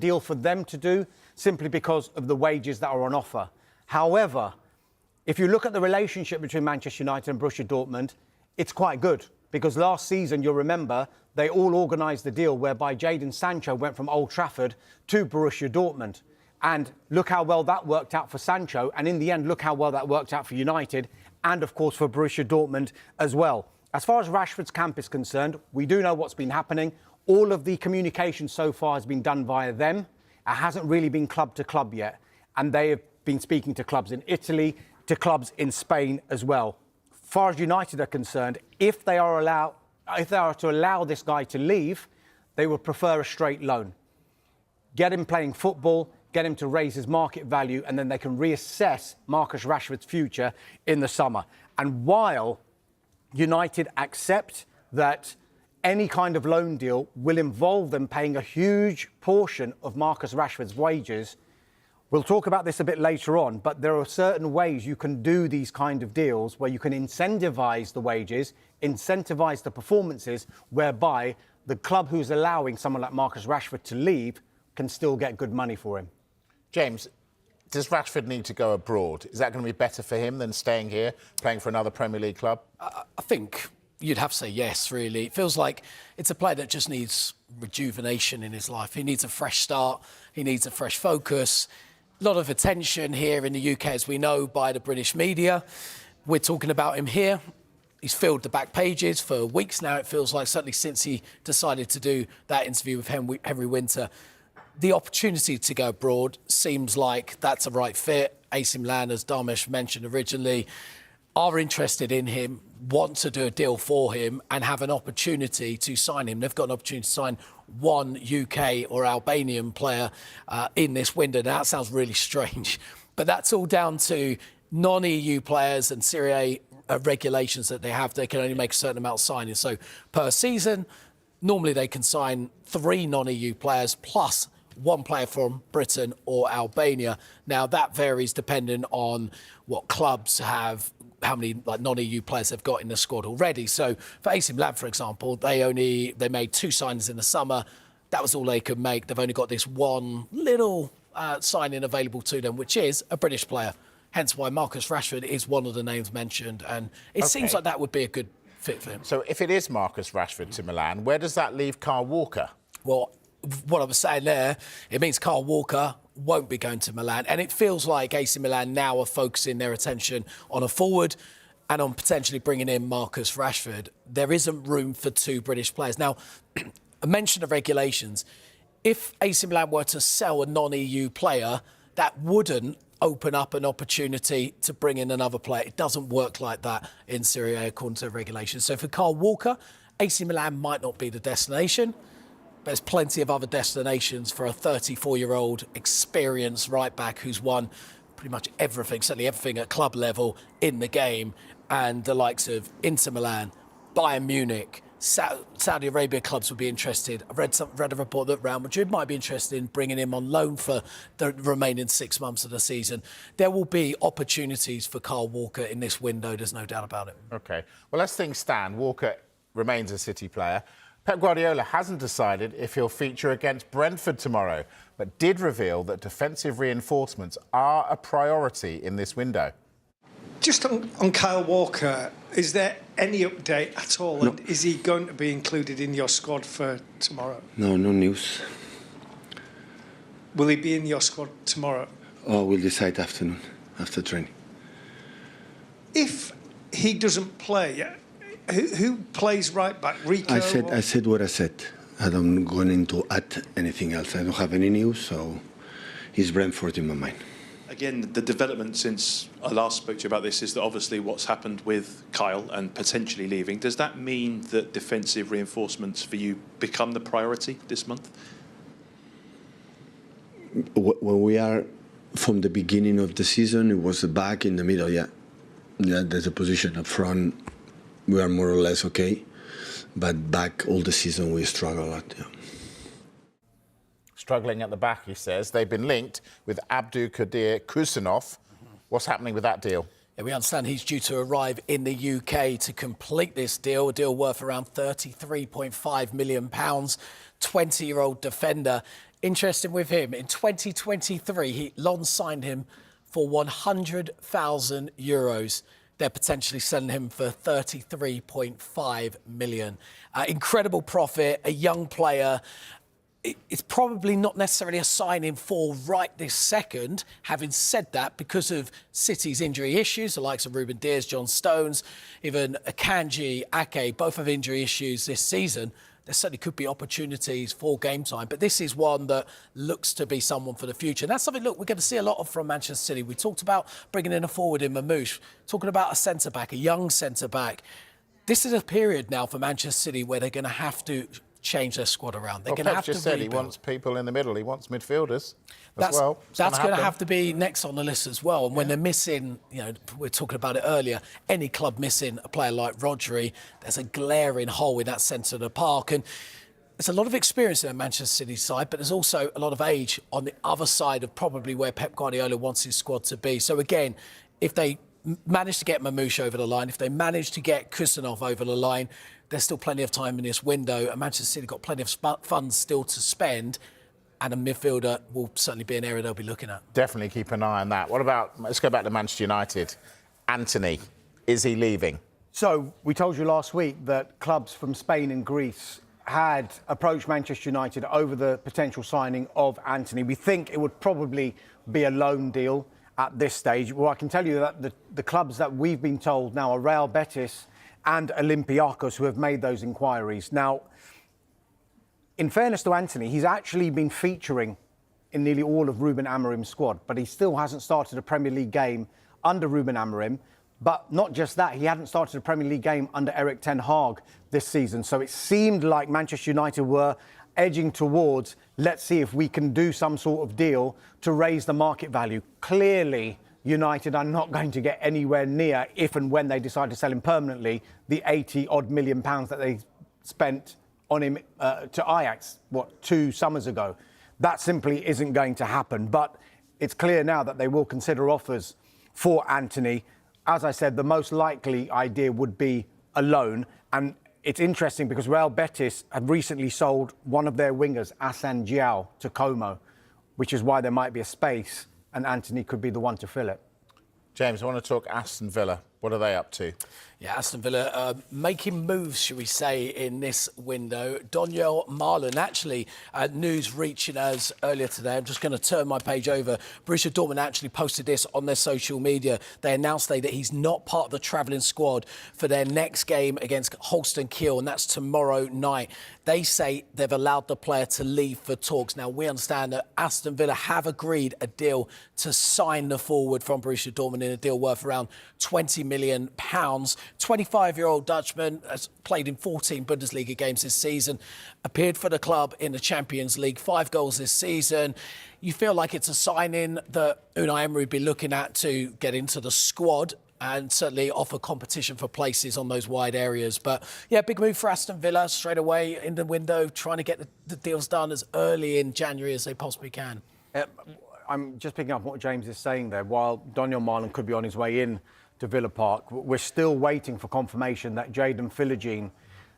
deal for them to do simply because of the wages that are on offer. However, if you look at the relationship between Manchester United and Borussia Dortmund, it's quite good. Because last season, you'll remember, they all organised the deal whereby Jadon Sancho went from Old Trafford to Borussia Dortmund. And look how well that worked out for Sancho. And in the end, look how well that worked out for United and, of course, for Borussia Dortmund as well. As far as Rashford's camp is concerned, we do know what's been happening. All of the communication so far has been done via them. It hasn't really been club to club yet. And they have been speaking to clubs in Italy, to clubs in Spain as well. As far as United are concerned, if they are to allow this guy to leave, they would prefer a straight loan. Get him playing football, get him to raise his market value, and then they can reassess Marcus Rashford's future in the summer. And while United accept that any kind of loan deal will involve them paying a huge portion of Marcus Rashford's wages, we'll talk about this a bit later on, but there are certain ways you can do these kind of deals where you can incentivise the wages, incentivise the performances, whereby the club who's allowing someone like Marcus Rashford to leave can still get good money for him. James, does Rashford need to go abroad? Is that going to be better for him than staying here, playing for another Premier League club? I think you'd have to say yes, really. It feels like it's a player that just needs rejuvenation in his life. He needs a fresh start. He needs a fresh focus. A lot of attention here in the UK, as we know, by the British media. We're talking about him here. He's filled the back pages for weeks now, it feels like, certainly since he decided to do that interview with Henry Winter. The opportunity to go abroad seems like that's a right fit. AC Milan, as Dharmesh mentioned originally, are interested in him, want to do a deal for him and have an opportunity to sign him. They've got an opportunity to sign one UK or Albanian player in this window. Now, that sounds really strange, but that's all down to non-EU players and Serie A regulations that they have. They can only make a certain amount of signings. So per season, normally they can sign 3 non-EU players plus one player from Britain or Albania. Now, that varies depending on what clubs have, how many non-EU players they've got in the squad already. So for AC Milan, for example, they made 2 signings in the summer. That was all they could make. They've only got this one little signing available to them, which is a British player. Hence why Marcus Rashford is one of the names mentioned. And it seems like that would be a good fit for him. So if it is Marcus Rashford to Milan, where does that leave Kyle Walker? Well, what I was saying there, it means Kyle Walker won't be going to Milan. And it feels like AC Milan now are focusing their attention on a forward and on potentially bringing in Marcus Rashford. There isn't room for 2 British players. Now, I mentioned the regulations. If AC Milan were to sell a non-EU player, that wouldn't open up an opportunity to bring in another player. It doesn't work like that in Serie A according to the regulations. So for Kyle Walker, AC Milan might not be the destination. There's plenty of other destinations for a 34-year-old experienced right-back who's won pretty much everything, certainly everything at club level in the game, and the likes of Inter Milan, Bayern Munich, Saudi Arabia clubs would be interested. I've read a report that Real Madrid might be interested in bringing him on loan for the remaining 6 months of the season. There will be opportunities for Kyle Walker in this window, there's no doubt about it. OK. Well, as things stand, Walker remains a City player. Pep Guardiola hasn't decided if he'll feature against Brentford tomorrow, but did reveal that defensive reinforcements are a priority in this window. Just on Kyle Walker, is there any update at all? No. And is he going to be included in your squad for tomorrow? No news. Will he be in your squad tomorrow? Oh, we'll decide after training. If he doesn't play, who plays right back? Rico? I said what I said. I don't going to add anything else. I don't have any news, so it's Brentford in my mind. Again, the development since I last spoke to you about this is that obviously what's happened with Kyle and potentially leaving. Does that mean that defensive reinforcements for you become the priority this month? When we are from the beginning of the season, it was the back in the middle, yeah. There's a position up front. We are more or less okay. But back all the season, we struggle a lot, yeah. Struggling at the back, he says. They've been linked with Abdul Kadir Kusanov. What's happening with that deal? Yeah, we understand he's due to arrive in the UK to complete this deal, a deal worth around £33.5 million. 20-year-old defender Interesting with him. In 2023, Lon signed him for €100,000. They're potentially selling him for 33.5 million. Incredible profit, a young player. It's probably not necessarily a signing for right this second. Having said that, because of City's injury issues, the likes of Ruben Dias, John Stones, even Akanji, Ake, both have injury issues this season. There certainly could be opportunities for game time, but this is one that looks to be someone for the future. And that's something, look, we're going to see a lot of from Manchester City. We talked about bringing in a forward in Mamouche, talking about a centre-back, a young centre-back. This is a period now for Manchester City where they're going to have to change their squad around. They're going to have to just said rebuild. he wants people in the middle. He wants midfielders as well. That's going to have to be next on the list as well. And when they're missing, you know, we were talking about it earlier, any club missing a player like Rodri, there's a glaring hole in that centre of the park. And there's a lot of experience in the Manchester City side, but there's also a lot of age on the other side of probably where Pep Guardiola wants his squad to be. So again, if they manage to get Mamouche over the line, if they manage to get Kusanov over the line, there's still plenty of time in this window, and Manchester City got plenty of funds still to spend, and a midfielder will certainly be an area they'll be looking at. Definitely keep an eye on that. What about, let's go back to Manchester United. Anthony, is he leaving? So we told you last week that clubs from Spain and Greece had approached Manchester United over the potential signing of Anthony. We think it would probably be a loan deal at this stage. Well, I can tell you that the clubs that we've been told now are Real Betis and Olympiacos, who have made those inquiries. Now, in fairness to Anthony, he's actually been featuring in nearly all of Ruben Amorim's squad, but he still hasn't started a Premier League game under Ruben Amorim. But not just that, he hadn't started a Premier League game under Erik ten Hag this season. So it seemed like Manchester United were edging towards, let's see if we can do some sort of deal to raise the market value. Clearly, United are not going to get anywhere near, if and when they decide to sell him permanently, the 80-odd million pounds that they spent on him to Ajax, 2 summers ago. That simply isn't going to happen. But it's clear now that they will consider offers for Anthony. As I said, the most likely idea would be a loan. And it's interesting because Real Betis have recently sold one of their wingers, Hassan Diao, to Como, which is why there might be a space and Anthony could be the one to fill it. James, I want to talk Aston Villa. What are they up to? Yeah, Aston Villa making moves, shall we say, in this window. Daniel Marlon, actually, news reaching us earlier today. I'm just going to turn my page over. Borussia Dortmund actually posted this on their social media. They announced today that he's not part of the travelling squad for their next game against Holstein Kiel, and that's tomorrow night. They say they've allowed the player to leave for talks. Now, we understand that Aston Villa have agreed a deal to sign the forward from Borussia Dortmund in a deal worth around £20 million. 25-year-old Dutchman has played in 14 Bundesliga games this season, appeared for the club in the Champions League, 5 goals this season. You feel like it's a signing that Unai Emery would be looking at to get into the squad and certainly offer competition for places on those wide areas. But, yeah, big move for Aston Villa straight away in the window, trying to get the deals done as early in January as they possibly can. I'm just picking up what James is saying there. While Daniel Marlon could be on his way in to Villa Park, we're still waiting for confirmation that Jadon Philogene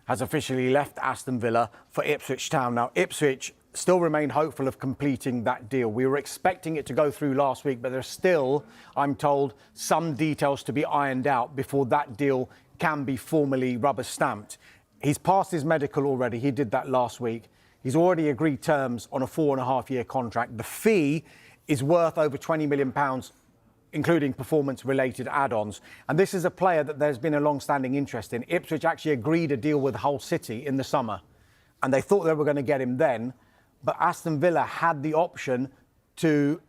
has officially left Aston Villa for Ipswich Town. Now, Ipswich still remain hopeful of completing that deal. We were expecting it to go through last week, but there's still, I'm told, some details to be ironed out before that deal can be formally rubber stamped. He's passed his medical already. He did that last week. He's already agreed terms on a 4.5-year contract. The fee is worth over £20 million, including performance-related add-ons. And this is a player that there's been a long-standing interest in. Ipswich actually agreed a deal with Hull City in the summer, and they thought they were going to get him then. But Aston Villa had the option to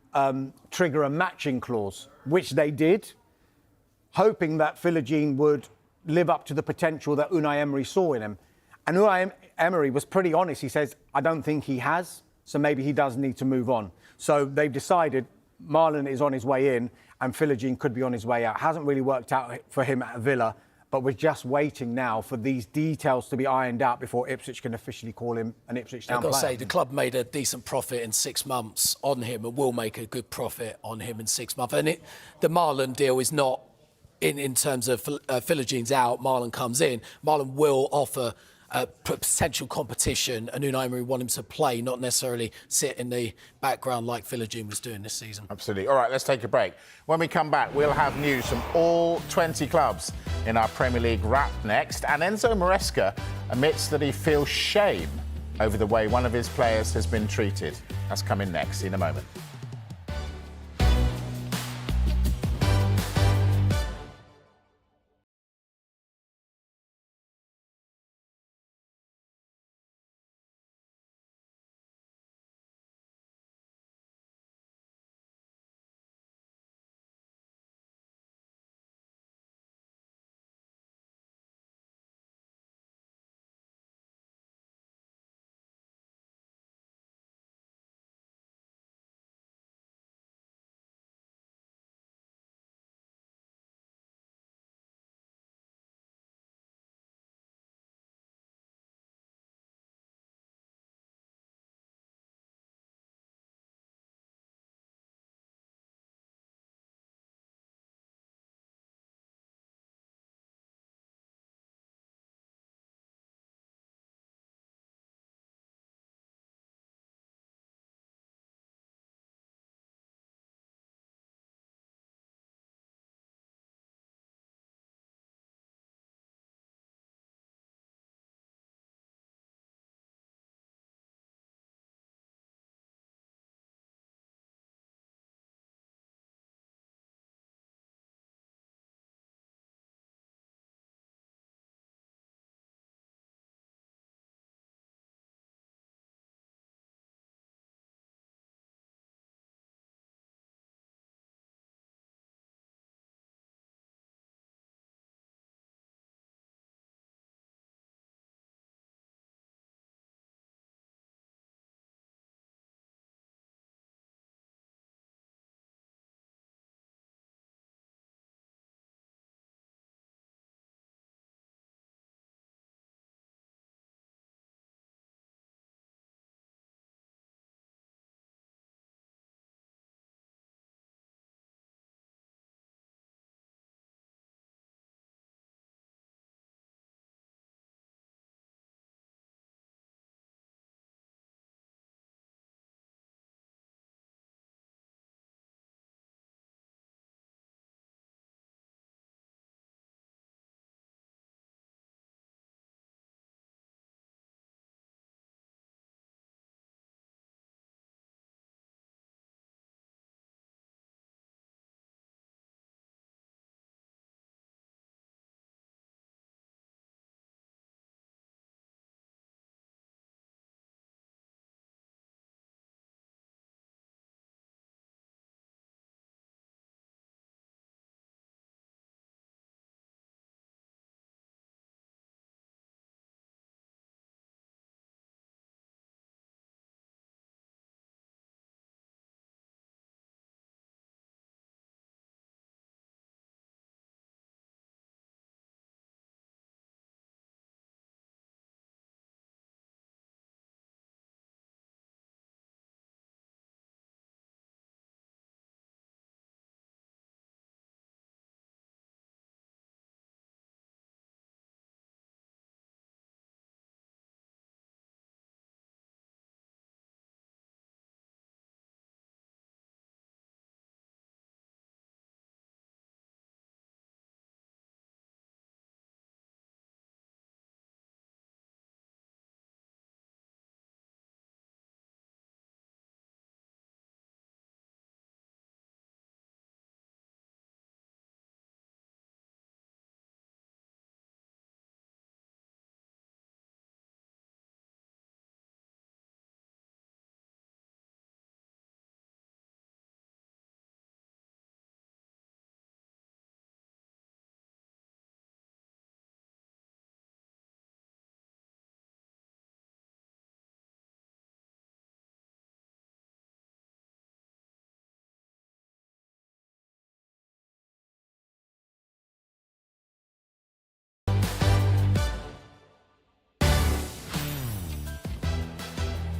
trigger a matching clause, which they did, hoping that Philogene would live up to the potential that Unai Emery saw in him. And Unai Emery was pretty honest. He says, I don't think he has, so maybe he does need to move on. So they've decided Marlon is on his way in and Philogene could be on his way out. Hasn't really worked out for him at Villa, but we're just waiting now for these details to be ironed out before Ipswich can officially call him an Ipswich Town player. I've got to say, the club made a decent profit in 6 months on him and will make a good profit on him in 6 months. And the Marlon deal is not in terms of Philogene's out, Marlon comes in. Marlon will offer potential competition, and Unai Emery want him to play, not necessarily sit in the background like Philogene was doing this season. Absolutely. All right, let's take a break. When we come back, we'll have news from all 20 clubs in our Premier League wrap next. And Enzo Maresca admits that he feels shame over the way one of his players has been treated. That's coming next in a moment.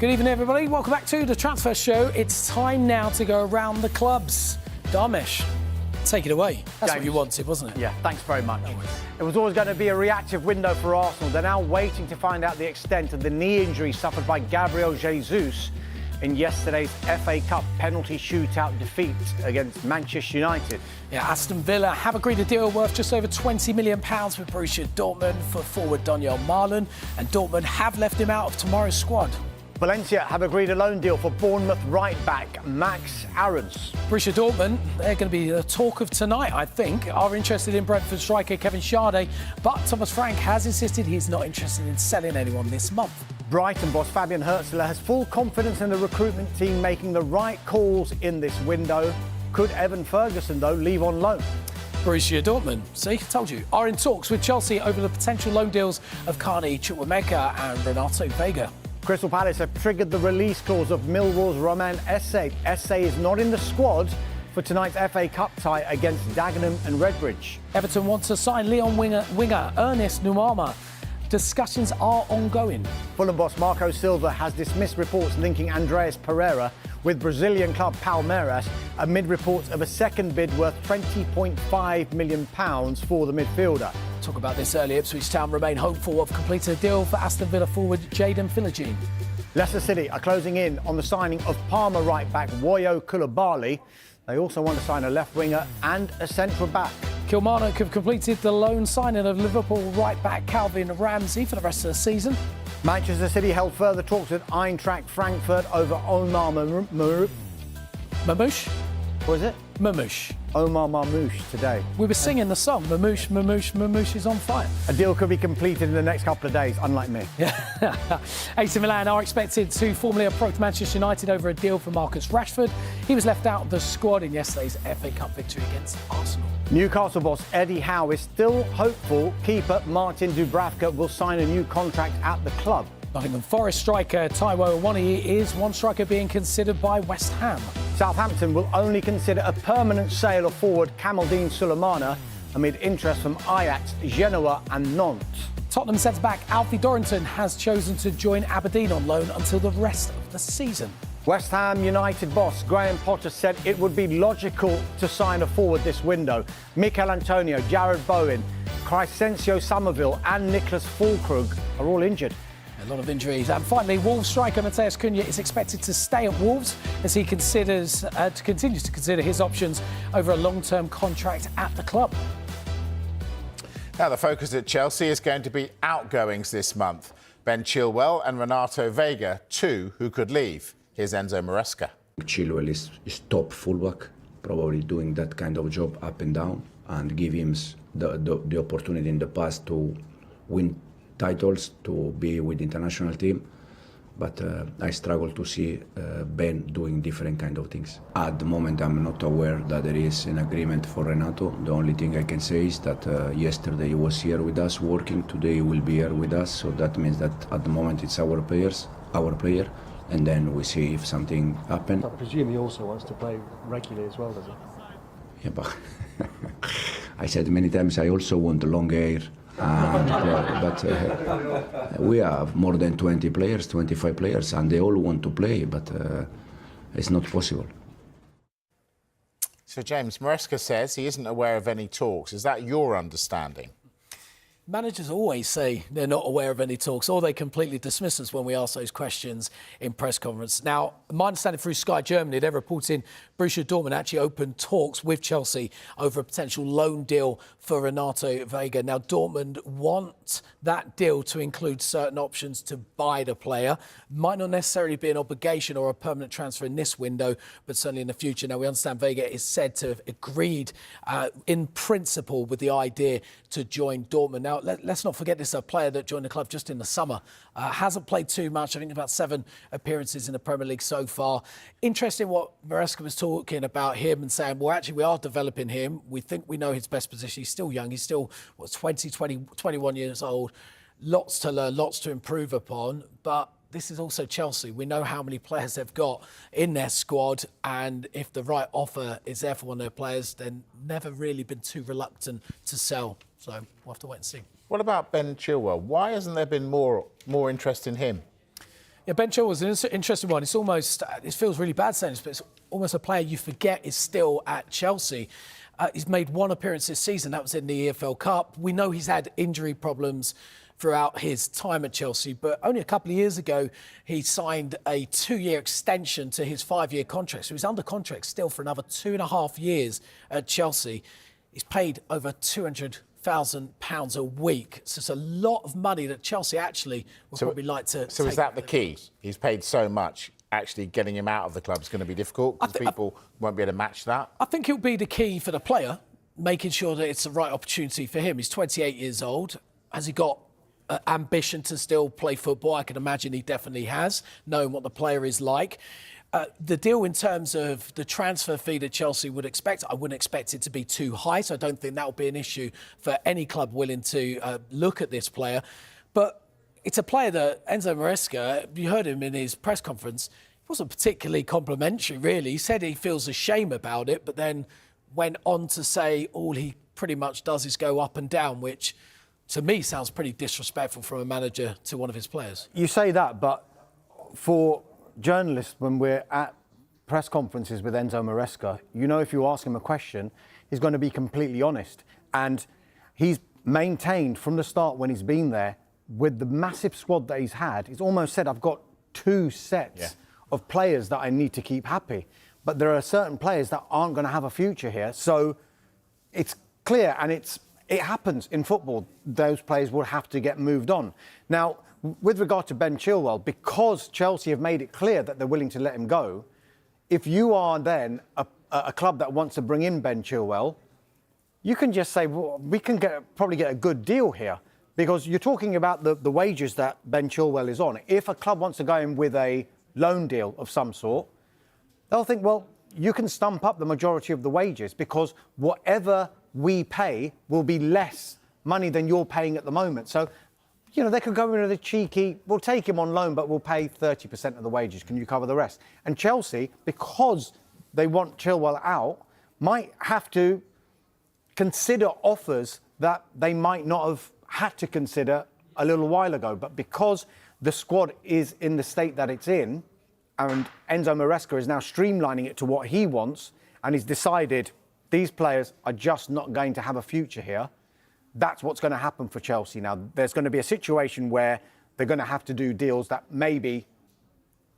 Good evening, everybody. Welcome back to the Transfer Show. It's time now to go around the clubs. Dharmesh, take it away. That's what James. you wanted, wasn't it? Yeah, thanks very much. It was always going to be a reactive window for Arsenal. They're now waiting to find out the extent of the knee injury suffered by Gabriel Jesus in yesterday's FA Cup penalty shootout defeat against Manchester United. Yeah, Aston Villa have agreed a deal worth just over £20 million with Borussia Dortmund for forward Daniel Marlon, and Dortmund have left him out of tomorrow's squad. Valencia have agreed a loan deal for Bournemouth right-back Max Aarons. Borussia Dortmund, they're going to be the talk of tonight, I think, are interested in Brentford striker Kevin Schade, but Thomas Frank has insisted he's not interested in selling anyone this month. Brighton boss Fabian Hürzeler has full confidence in the recruitment team making the right calls in this window. Could Evan Ferguson, though, leave on loan? Borussia Dortmund, see, told you, are in talks with Chelsea over the potential loan deals of Carney Chukwuemeka and Renato Vega. Crystal Palace have triggered the release clause of Millwall's Romain Esse. Esse is not in the squad for tonight's FA Cup tie against Dagenham and Redbridge. Everton want to sign Leon winger Ernest Nuamah. Discussions are ongoing. Fulham boss Marco Silva has dismissed reports linking Andreas Pereira with Brazilian club Palmeiras amid reports of a second bid worth £20.5 million for the midfielder. Talk about this earlier. Ipswich Town remain hopeful of completing a deal for Aston Villa forward Jadon Philogene. Leicester City are closing in on the signing of Parma right-back Woyo Koulibaly. They also want to sign a left winger and a central back. Kilmarnock have completed the loan signing of Liverpool right-back Calvin Ramsey for the rest of the season. Manchester City held further talks with Eintracht Frankfurt over Omar Mamouche? What is it? Mamouche. Omar Mamouche today. We were singing the song, Mamouche, Mamouche, Mamouche is on fire. A deal could be completed in the next couple of days, unlike me. AC Milan are expected to formally approach Manchester United over a deal for Marcus Rashford. He was left out of the squad in yesterday's FA Cup victory against Arsenal. Newcastle boss Eddie Howe is still hopeful keeper Martin Dubravka will sign a new contract at the club. Nottingham Forest striker Taiwo Awoniyi is one striker being considered by West Ham. Southampton will only consider a permanent sale of forward Kamaldeen Sulemana amid interest from Ajax, Genoa and Nantes. Tottenham centre-back Alfie Dorrington has chosen to join Aberdeen on loan until the rest of the season. West Ham United boss Graham Potter said it would be logical to sign a forward this window. Mikel Antonio, Jared Bowen, Crescencio Somerville and Nicholas Füllkrug are all injured. A lot of injuries. And finally, Wolves striker Mateus Cunha is expected to stay at Wolves as he continues to consider his options over a long-term contract at the club. Now, the focus at Chelsea is going to be outgoings this month. Ben Chilwell and Renato Vega, two who could leave. Here's Enzo Maresca. Chilwell is top fullback, probably doing that kind of job up and down, and give him the opportunity in the past to win titles, to be with the international team. But I struggle to see Ben doing different kind of things. At the moment, I'm not aware that there is an agreement for Renato. The only thing I can say is that yesterday he was here with us working, today he will be here with us. So that means that at the moment it's our player, and then we see if something happens. I presume he also wants to play regularly as well, does he? Yeah, but I said many times I also want long hair. But we have more than 20 players, 25 players, and they all want to play, but it's not possible. So, James, Maresca says he isn't aware of any talks. Is that your understanding? Managers always say they're not aware of any talks, or they completely dismiss us when we ask those questions in press conference. Now, my understanding through Sky Germany, they're reporting Borussia Dortmund actually opened talks with Chelsea over a potential loan deal for Renato Vega. Now, Dortmund want that deal to include certain options to buy the player. Might not necessarily be an obligation or a permanent transfer in this window, but certainly in the future. Now, we understand Vega is said to have agreed in principle with the idea to join Dortmund. Now, let's not forget this is a player that joined the club just in the summer. Hasn't played too much. I think about 7 appearances in the Premier League so far. Interesting what Maresca was talking about him and saying, well, actually, we are developing him. We think we know his best position. He's still young. He's still, 21 years old. Lots to learn, lots to improve upon. But this is also Chelsea. We know how many players they've got in their squad. And if the right offer is there for one of their players, then never really been too reluctant to sell. So we'll have to wait and see. What about Ben Chilwell? Why hasn't there been more interest in him? Yeah, Ben Chilwell's an interesting one. It's almost, it feels really bad saying this, but it's almost a player you forget is still at Chelsea. He's made one appearance this season. That was in the EFL Cup. We know he's had injury problems throughout his time at Chelsea, but only a couple of years ago, he signed a 2-year extension to his 5-year contract. So he's under contract still for another 2.5 years at Chelsea. He's paid over £200,000 a week. So it's a lot of money that Chelsea actually would probably like to So take. is that the key? He's paid so much, actually getting him out of the club is going to be difficult because people won't be able to match that? I think it'll be the key for the player, making sure that it's the right opportunity for him. He's 28 years old. Has he got ambition to still play football? I can imagine he definitely has, knowing what the player is like. The deal in terms of the transfer fee that Chelsea would expect, I wouldn't expect it to be too high, so I don't think that will be an issue for any club willing to look at this player. But it's a player that Enzo Maresca, you heard him in his press conference, he wasn't particularly complimentary, really. He said he feels a shame about it, but then went on to say all he pretty much does is go up and down, which to me sounds pretty disrespectful from a manager to one of his players. You say that, but for journalists, when we're at press conferences with Enzo Maresca, you know, if you ask him a question, he's going to be completely honest. And he's maintained from the start when he's been there, with the massive squad that he's had, he's almost said, I've got 2 sets of players that I need to keep happy. But there are certain players that aren't going to have a future here. So it's clear, and it happens in football. Those players will have to get moved on. Now, with regard to Ben Chilwell, because Chelsea have made it clear that they're willing to let him go, if you are then a club that wants to bring in Ben Chilwell, you can just say, well, we can probably get a good deal here, because you're talking about the wages that Ben Chilwell is on. If a club wants to go in with a loan deal of some sort, they'll think, well, you can stump up the majority of the wages, because whatever we pay will be less money than you're paying at the moment. So, you know, they could go in with a cheeky, we'll take him on loan, but we'll pay 30% of the wages. Can you cover the rest? And Chelsea, because they want Chilwell out, might have to consider offers that they might not have had to consider a little while ago. But because the squad is in the state that it's in, and Enzo Maresca is now streamlining it to what he wants, and he's decided these players are just not going to have a future here, that's what's going to happen for Chelsea now. There's going to be a situation where they're going to have to do deals that maybe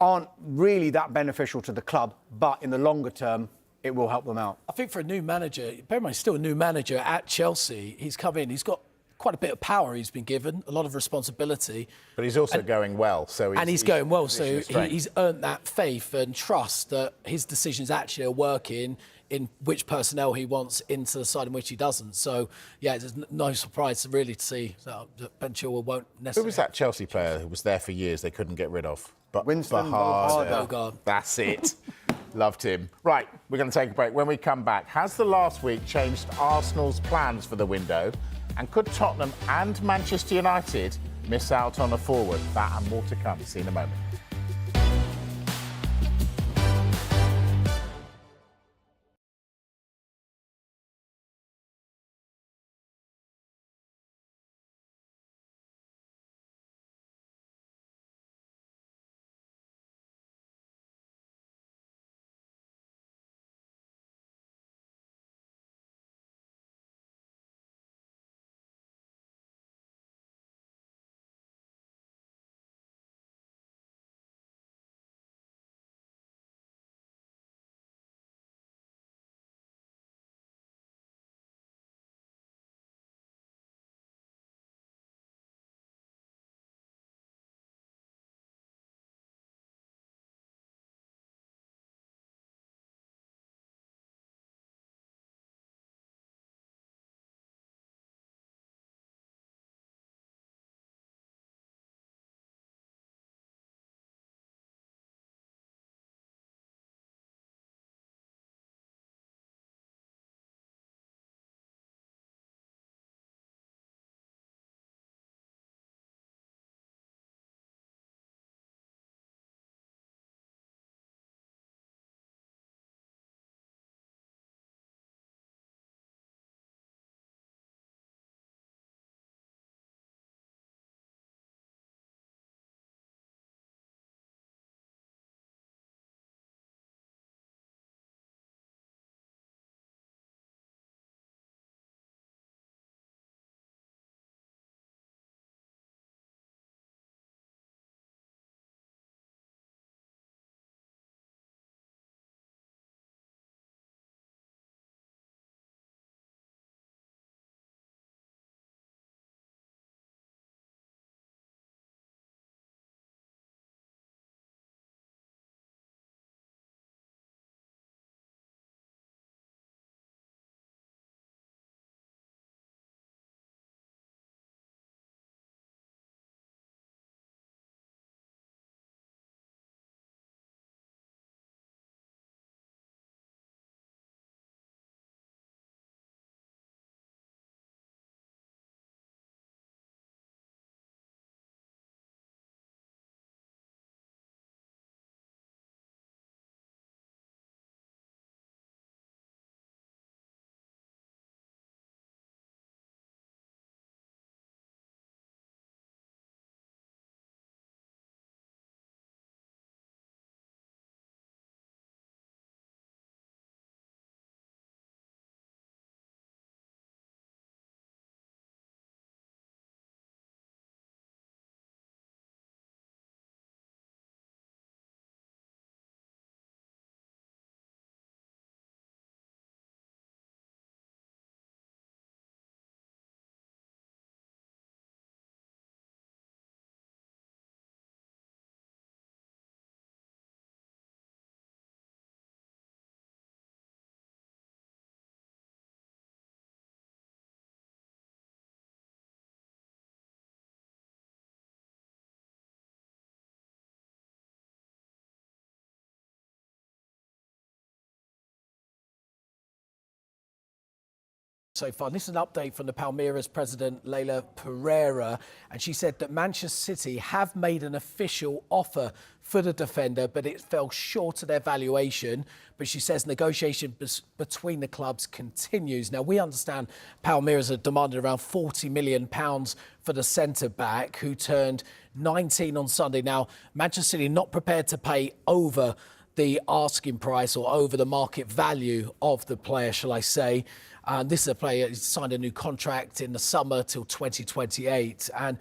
aren't really that beneficial to the club, but in the longer term, it will help them out. I think for a new manager, bear in mind, he's still a new manager at Chelsea. He's come in, he's got quite a bit of power he's been given, a lot of responsibility. But he's also going well. He's going well, so he's earned that faith and trust that his decisions actually are working in which personnel he wants into the side in which he doesn't. So, yeah, there's no surprise really to see that Ben Chilwell won't necessarily... Who was that Chelsea player who was there for years they couldn't get rid of? Winston Bogarde. That's it. Loved him. Right, we're going to take a break. When we come back, has the last week changed Arsenal's plans for the window? And could Tottenham and Manchester United miss out on a forward? That and more to come. See you in a moment. So far. This is an update from the Palmeiras president, Leila Pereira, and she said that Manchester City have made an official offer for the defender, but it fell short of their valuation. But she says negotiation between the clubs continues. Now, we understand Palmeiras have demanded around £40 million for the centre-back, who turned 19 on Sunday. Now, Manchester City not prepared to pay over the asking price or over the market value of the player, shall I say. This is a player who signed a new contract in the summer till 2028. And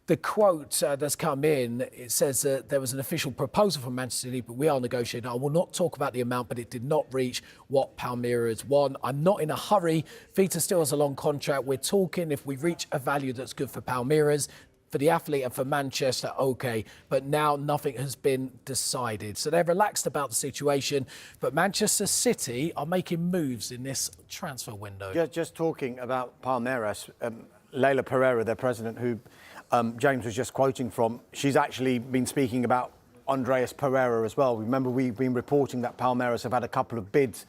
the quote that's come in, it says that there was an official proposal from Manchester City, but we are negotiating. I will not talk about the amount, but it did not reach what Palmeiras want. I'm not in a hurry. Vita still has a long contract. We're talking if we reach a value that's good for Palmeiras, for the athlete and for Manchester, OK. But now nothing has been decided. So they're relaxed about the situation. But Manchester City are making moves in this transfer window. Just talking about Palmeiras, Leila Pereira, their president, who James was just quoting from, she's actually been speaking about Andreas Pereira as well. Remember, we've been reporting that Palmeiras have had a couple of bids,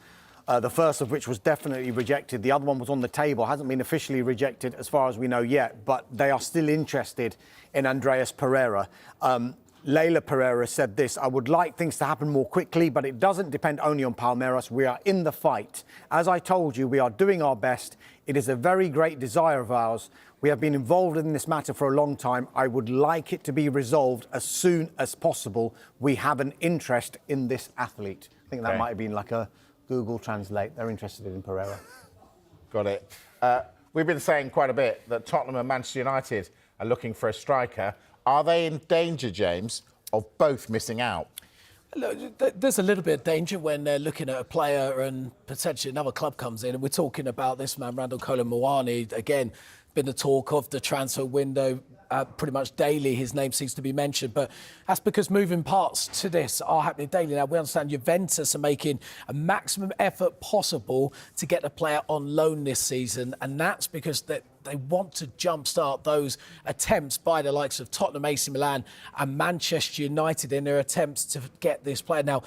the first of which was definitely rejected. The other one was on the table, hasn't been officially rejected as far as we know yet, but they are still interested in Andreas Pereira. Leila Pereira said this: "I would like things to happen more quickly, but it doesn't depend only on Palmeiras. We are in the fight. As I told you, we are doing our best. It is a very great desire of ours. We have been involved in this matter for a long time. I would like it to be resolved as soon as possible. We have an interest in this athlete." I think that might have been like a Google Translate. They're interested in Pereira. Got it. We've been saying quite a bit that Tottenham and Manchester United are looking for a striker. Are they in danger, James, of both missing out? Look, there's a little bit of danger when they're looking at a player and potentially another club comes in. And we're talking about this man, Randall Kolo-Muani, again, been the talk of the transfer window. Pretty much daily, his name seems to be mentioned, but that's because moving parts to this are happening daily. Now, we understand Juventus are making a maximum effort possible to get the player on loan this season, and that's because they want to jumpstart those attempts by the likes of Tottenham, AC Milan and Manchester United in their attempts to get this player. Now,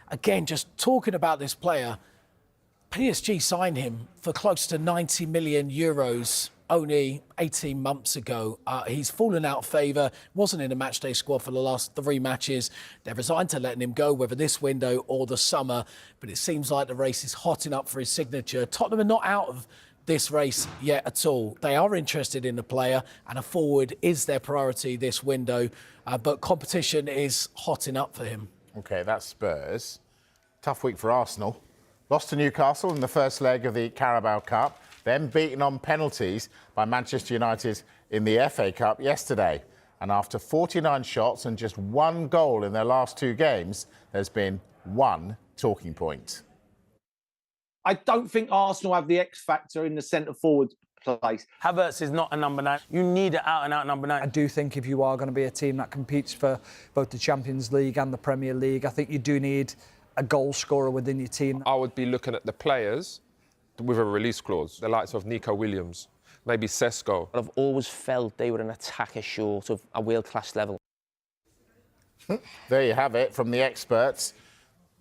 again, just talking about this player, PSG signed him for close to 90 million euros only 18 months ago. He's fallen out of favour, wasn't in the matchday squad for the last 3 matches. They're resigned to letting him go, whether this window or the summer. But it seems like the race is hotting up for his signature. Tottenham are not out of this race yet at all. They are interested in the player, and a forward is their priority this window. But competition is hotting up for him. OK, that's Spurs. Tough week for Arsenal. Lost to Newcastle in the first leg of the Carabao Cup, then beaten on penalties by Manchester United in the FA Cup yesterday. And after 49 shots and just 1 goal in their last 2 games, there's been 1 talking point. I don't think Arsenal have the X factor in the centre forward place. Havertz is not a number 9. You need an out-and-out number 9. I do think if you are going to be a team that competes for both the Champions League and the Premier League, I think you do need a goal scorer within your team. I would be looking at the players with a release clause, the likes of Nico Williams, maybe Sesko. I've always felt they were an attacker short of a world-class level. There you have it from the experts.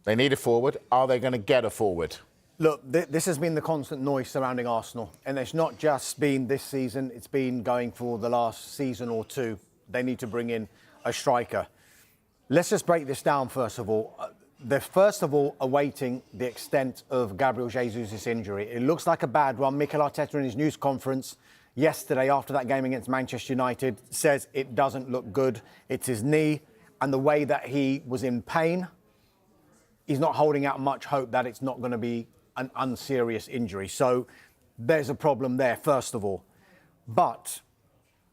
They need a forward. Are they going to get a forward? Look, this has been the constant noise surrounding Arsenal. And it's not just been this season, it's been going for the last season or 2. They need to bring in a striker. Let's just break this down first of all. They're first of all awaiting the extent of Gabriel Jesus' injury. It looks like a bad one. Mikel Arteta in his news conference yesterday after that game against Manchester United says it doesn't look good. It's his knee, and the way that he was in pain, he's not holding out much hope that it's not going to be an unserious injury. So there's a problem there, first of all. But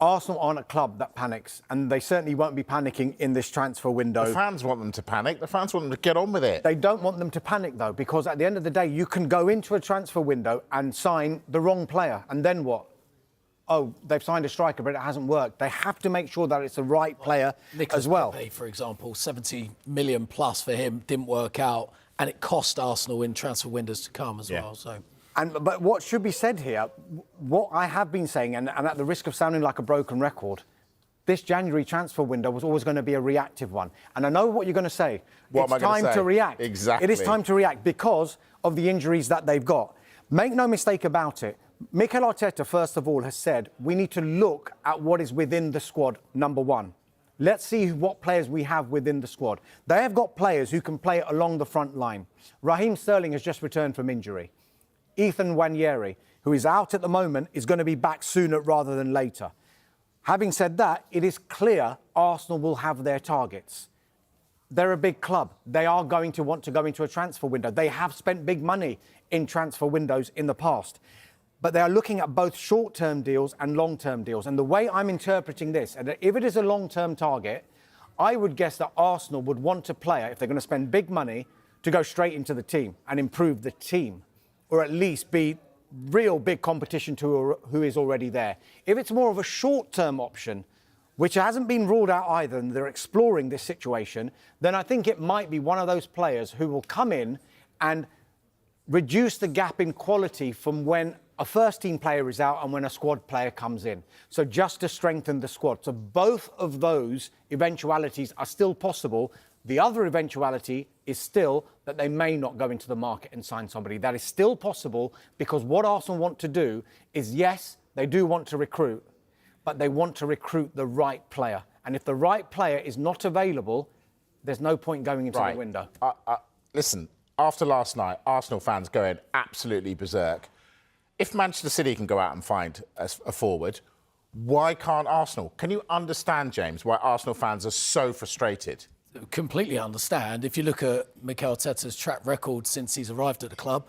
Arsenal aren't a club that panics, and they certainly won't be panicking in this transfer window. The fans want them to panic. The fans want them to get on with it. They don't want them to panic, though, because at the end of the day, you can go into a transfer window and sign the wrong player, and then what? Oh, they've signed a striker, but it hasn't worked. They have to make sure that it's the right player as well. Pepe, for example, 70 million plus for him, didn't work out, and it cost Arsenal in transfer windows to come as well. So. But what should be said here, what I have been saying, and at the risk of sounding like a broken record, this January transfer window was always going to be a reactive one. And I know what you're going to say. What am I going to say? It's time to react. Exactly. It is time to react because of the injuries that they've got. Make no mistake about it. Mikel Arteta, first of all, has said we need to look at what is within the squad, number one. Let's see what players we have within the squad. They have got players who can play along the front line. Raheem Sterling has just returned from injury. Ethan Nwaneri, who is out at the moment, is going to be back sooner rather than later. Having said that, it is clear Arsenal will have their targets. They're a big club. They are going to want to go into a transfer window. They have spent big money in transfer windows in the past. But they are looking at both short-term deals and long-term deals. And the way I'm interpreting this, and if it is a long-term target, I would guess that Arsenal would want a player, if they're going to spend big money, to go straight into the team and improve the team, or at least be real big competition to who is already there. If it's more of a short-term option, which hasn't been ruled out either, and they're exploring this situation, then I think it might be one of those players who will come in and reduce the gap in quality from when a first-team player is out and when a squad player comes in. So just to strengthen the squad. So both of those eventualities are still possible. The other eventuality is still that they may not go into the market and sign somebody. That is still possible because what Arsenal want to do is, yes, they do want to recruit, but they want to recruit the right player. And if the right player is not available, there's no point going into the window. Listen, after last night, Arsenal fans going absolutely berserk. If Manchester City can go out and find a forward, why can't Arsenal? Can you understand, James, why Arsenal fans are so frustrated? Completely understand. If you look at Mikel Arteta's track record since he's arrived at the club,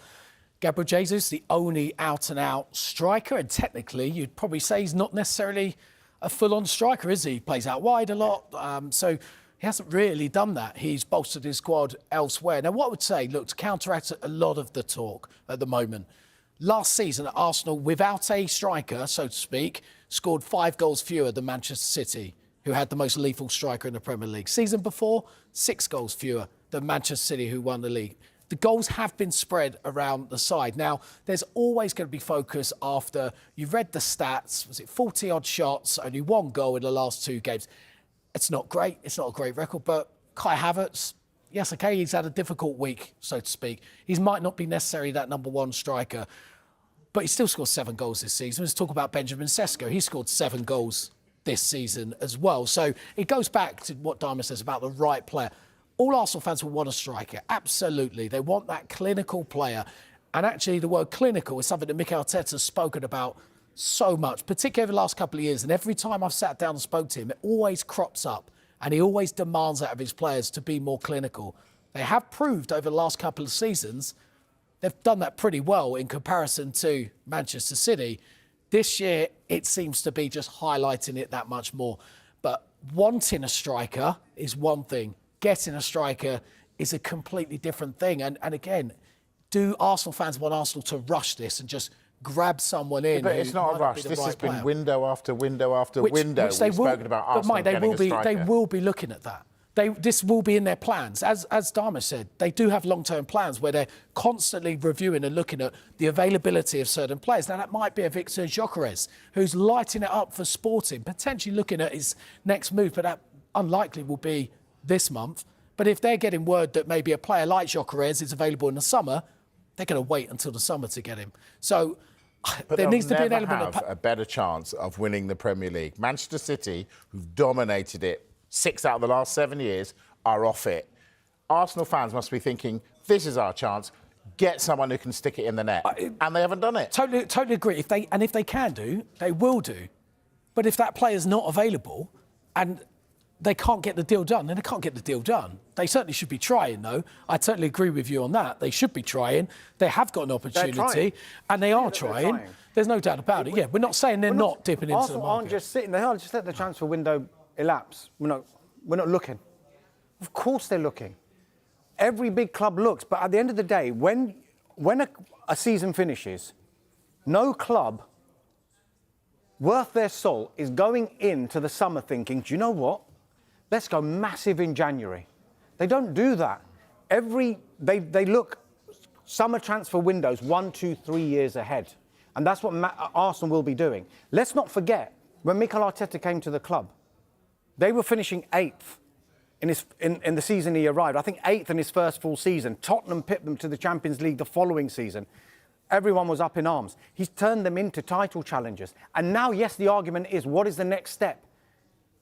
Gabriel Jesus, the only out-and-out striker, and technically you'd probably say he's not necessarily a full-on striker, is he? He plays out wide a lot, so he hasn't really done that. He's bolstered his squad elsewhere. Now, what I would say, look, to counteract a lot of the talk at the moment, last season at Arsenal, without a striker, so to speak, scored 5 goals fewer than Manchester City, who had the most lethal striker in the Premier League. Season before, 6 goals fewer than Manchester City, who won the league. The goals have been spread around the side. Now, there's always going to be focus after you've read the stats. Was it 40-odd shots, only 1 goal in the last 2 games? It's not great. It's not a great record, but Kai Havertz, yes, OK, he's had a difficult week, so to speak. He might not be necessarily that number 1 striker, but he still scored 7 goals this season. Let's talk about Benjamin Sesko. He scored 7 goals this season as well. So it goes back to what Diamond says about the right player. All Arsenal fans will want a striker. Absolutely. They want that clinical player. And actually, the word clinical is something that Mikel Arteta has spoken about so much, particularly over the last couple of years. And every time I've sat down and spoke to him, it always crops up. And he always demands out of his players to be more clinical. They have proved over the last couple of seasons they've done that pretty well in comparison to Manchester City. This year, it seems to be just highlighting it that much more. But wanting a striker is one thing. Getting a striker is a completely different thing. And again, do Arsenal fans want Arsenal to rush this and just grab someone in? But it's not a rush. This has been window after window after window. We've spoken about Arsenal getting a striker. They will be looking at that. This will be in their plans. As Dharma said, they do have long-term plans where they're constantly reviewing and looking at the availability of certain players. Now, that might be a Victor Gyökeres, who's lighting it up for Sporting, potentially looking at his next move, but that unlikely will be this month. But if they're getting word that maybe a player like Gyökeres is available in the summer, they're going to wait until the summer to get him. So there needs to be an element of... a better chance of winning the Premier League. Manchester City, who've dominated it 6 out of the last 7 years, are off it. Arsenal fans must be thinking, this is our chance, get someone who can stick it in the net. And they haven't done it. Totally agree. If they can do, they will do. But if that player's not available and they can't get the deal done, then they can't get the deal done. They certainly should be trying, though. I totally agree with you on that. They should be trying. They have got an opportunity, and they are trying. There's no doubt about it. Yeah, we're not saying they're not dipping into the market. Arsenal aren't just sitting there. Just let the transfer window elapse. We're not looking. Of course they're looking. Every big club looks, but at the end of the day, when a season finishes, no club worth their salt is going into the summer thinking, do you know what? Let's go massive in January. They don't do that. They look summer transfer windows 1, 2, 3 years ahead. And that's what Arsenal will be doing. Let's not forget, when Mikel Arteta came to the club, they were finishing 8th in the season he arrived. I think 8th in his first full season. Tottenham pipped them to the Champions League the following season. everyone was up in arms. He's turned them into title challengers. And now, yes, the argument is, what is the next step?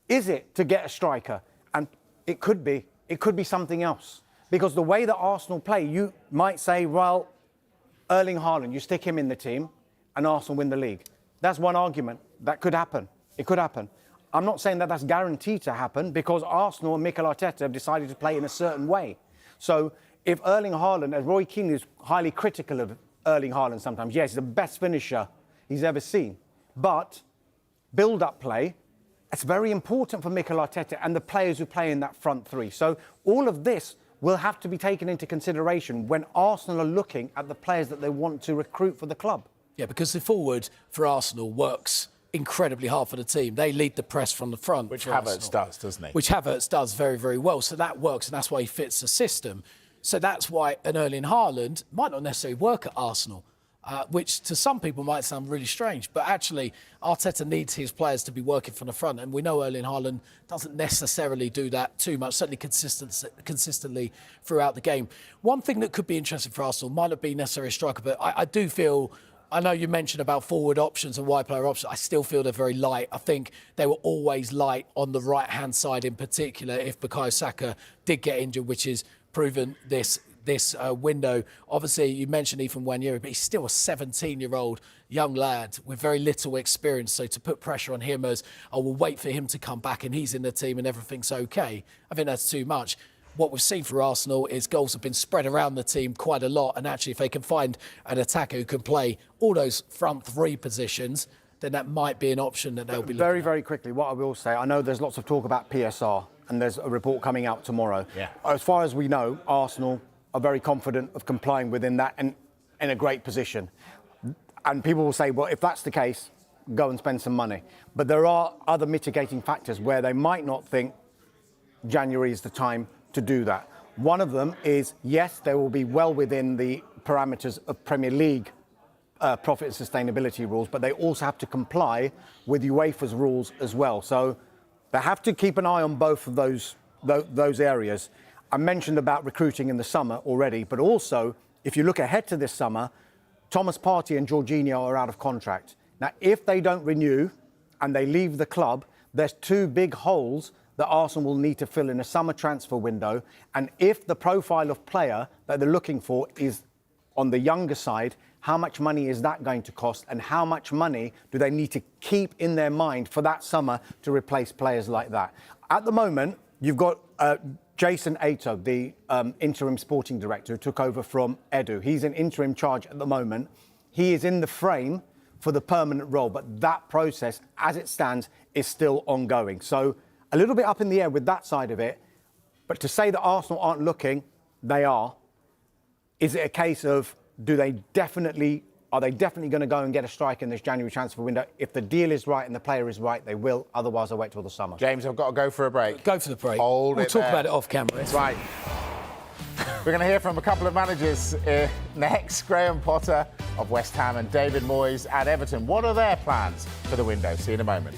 Is it to get a striker? And it could be. It could be something else. Because the way that Arsenal play, you might say, well, Erling Haaland, you stick him in the team and Arsenal win the league. That's one argument. That could happen. It could happen. I'm not saying that that's guaranteed to happen because Arsenal and Mikel Arteta have decided to play in a certain way. So if Erling Haaland, as Roy Keane is highly critical of Erling Haaland sometimes, yes, he's the best finisher he's ever seen. But build-up play, it's very important for Mikel Arteta and the players who play in that front three. So all of this will have to be taken into consideration when Arsenal are looking at the players that they want to recruit for the club. Yeah, because the forward for Arsenal works incredibly hard for the team. They lead the press from the front. Which Havertz does, doesn't he? Which Havertz does very, very well. So that works, and that's why he fits the system. So that's why an Erling Haaland might not necessarily work at Arsenal, which to some people might sound really strange. But actually, Arteta needs his players to be working from the front. And we know Erling Haaland doesn't necessarily do that too much, certainly consistently throughout the game. One thing that could be interesting for Arsenal might not be necessarily a striker, but I do feel... I know you mentioned about forward options and wide player options. I still feel they're very light. I think they were always light on the right-hand side in particular if Bukayo Saka did get injured, which is proven this window. Obviously, you mentioned Ethan Nwaneri, but he's still a 17-year-old young lad with very little experience. So to put pressure on him as, I will wait for him to come back and he's in the team and everything's okay, I think that's too much. What we've seen for Arsenal is goals have been spread around the team quite a lot. And actually, if they can find an attacker who can play all those front three positions, then that might be an option that they'll be looking Very, at. very quickly, what I will say, I know there's lots of talk about PSR and there's a report coming out tomorrow. Yeah. As far as we know, Arsenal are very confident of complying within that and in a great position. And people will say, well, if that's the case, go and spend some money. But there are other mitigating factors where they might not think January is the time to do that. One of them is, yes, they will be well within the parameters of Premier League profit and sustainability rules, but they also have to comply with UEFA's rules as well. So they have to keep an eye on both of those areas. I mentioned about recruiting in the summer already, but also, if you look ahead to this summer, Thomas Partey and Jorginho are out of contract. Now, if they don't renew and they leave the club, there's two big holes that Arsenal will need to fill in a summer transfer window. And if the profile of player that they're looking for is on the younger side, how much money is that going to cost? And how much money do they need to keep in their mind for that summer to replace players like that? At the moment, you've got Jason Ato, the interim sporting director who took over from Edu. He's in interim charge at the moment. He is in the frame for the permanent role, but that process, as it stands, is still ongoing. So a little bit up in the air with that side of it, but to say that Arsenal aren't looking, they are. Is it a case of are they definitely going to go and get a striker in this January transfer window? If the deal is right and the player is right, they will. Otherwise, I'll wait till the summer. James, I've got to go for a break. Go for the break. We'll talk about it off camera. Right. We're going to hear from a couple of managers next. Graham Potter of West Ham and David Moyes at Everton. What are their plans for the window? See you in a moment.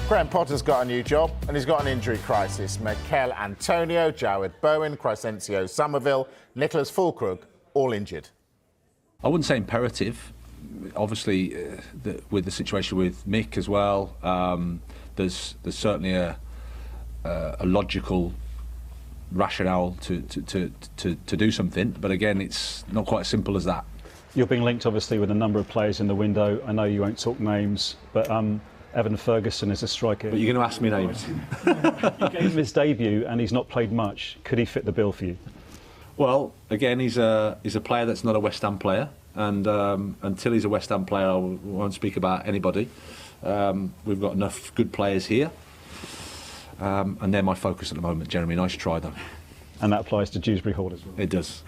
Graham Potter's got a new job and he's got an injury crisis. Mikel Antonio, Jawed Bowen, Crescencio Somerville, Nicholas Fulkrug, all injured. I wouldn't say imperative. Obviously, with the situation with Mick as well, there's certainly a logical rationale to do something. But again, it's not quite as simple as that. You're being linked, obviously, with a number of players in the window. I know you won't talk names, but Evan Ferguson is a striker. But you're going to ask me names. You gave him his debut, and he's not played much. Could he fit the bill for you? Well, again, he's a player that's not a West Ham player, and until he's a West Ham player, I won't speak about anybody. We've got enough good players here, and they're my focus at the moment. Jeremy, nice try though. And that applies to Dewsbury Hall as well. It does.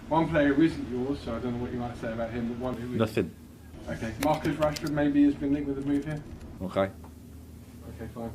One player who isn't yours, so I don't know what you might say about him, but one who is. Nothing. Okay, Marcus Rashford maybe has been linked with the move here. Okay. Okay, fine.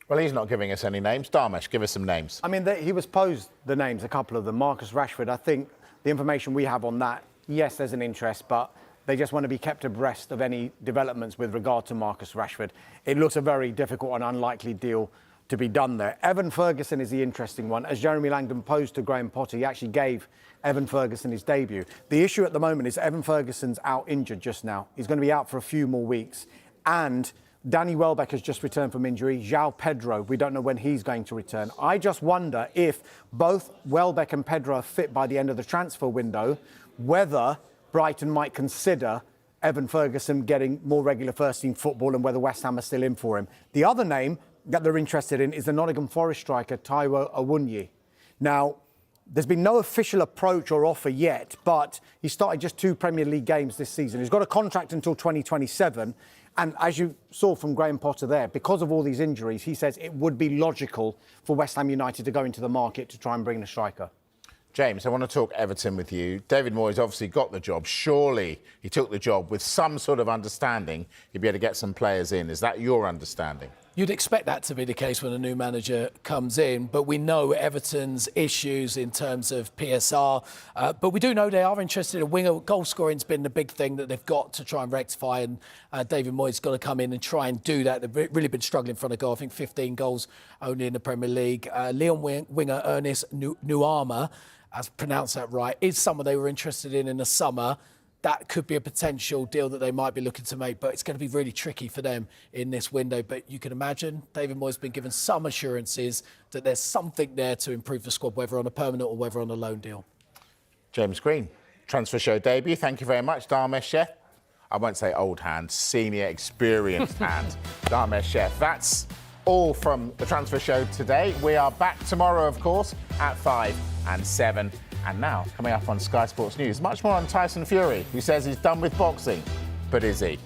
Well, he's not giving us any names. Dharmesh, give us some names. I mean, he was posed the names, a couple of them. Marcus Rashford, I think the information we have on that, yes, there's an interest, but they just want to be kept abreast of any developments with regard to Marcus Rashford. It looks a very difficult and unlikely deal to be done there. Evan Ferguson is the interesting one. As Jeremy Langdon posed to Graham Potter, he actually gave Evan Ferguson his debut. The issue at the moment is Evan Ferguson's out injured just now. He's going to be out for a few more weeks. And Danny Welbeck has just returned from injury. João Pedro, we don't know when he's going to return. I just wonder if both Welbeck and Pedro are fit by the end of the transfer window, whether Brighton might consider Evan Ferguson getting more regular first-team football and whether West Ham are still in for him. The other name that they're interested in is the Nottingham Forest striker, Taiwo Awoniyi. Now, there's been no official approach or offer yet, but he started just 2 Premier League games this season. He's got a contract until 2027. And as you saw from Graham Potter there, because of all these injuries, he says it would be logical for West Ham United to go into the market to try and bring in a striker. James, I want to talk Everton with you. David Moyes obviously got the job. Surely he took the job with some sort of understanding he'd be able to get some players in. Is that your understanding? You'd expect that to be the case when a new manager comes in, but we know Everton's issues in terms of PSR. But we do know they are interested in winger. Goal scoring's been the big thing that they've got to try and rectify, and David Moyes has got to come in and try and do that. They've really been struggling in front of goal. I think 15 goals only in the Premier League. Lyon winger Ernest Nuama, as pronounced that right, is someone they were interested in the summer. That could be a potential deal that they might be looking to make, but it's going to be really tricky for them in this window. But you can imagine David Moyes has been given some assurances that there's something there to improve the squad, whether on a permanent or whether on a loan deal. James Green, transfer show debut. Thank you very much, Dharmesh Sheth. I won't say old hand, senior experienced hand, Dharmesh Sheth. That's all from the transfer show today. We are back tomorrow, of course, at 5 and 7. And now, coming up on Sky Sports News, much more on Tyson Fury, who says he's done with boxing. But is he?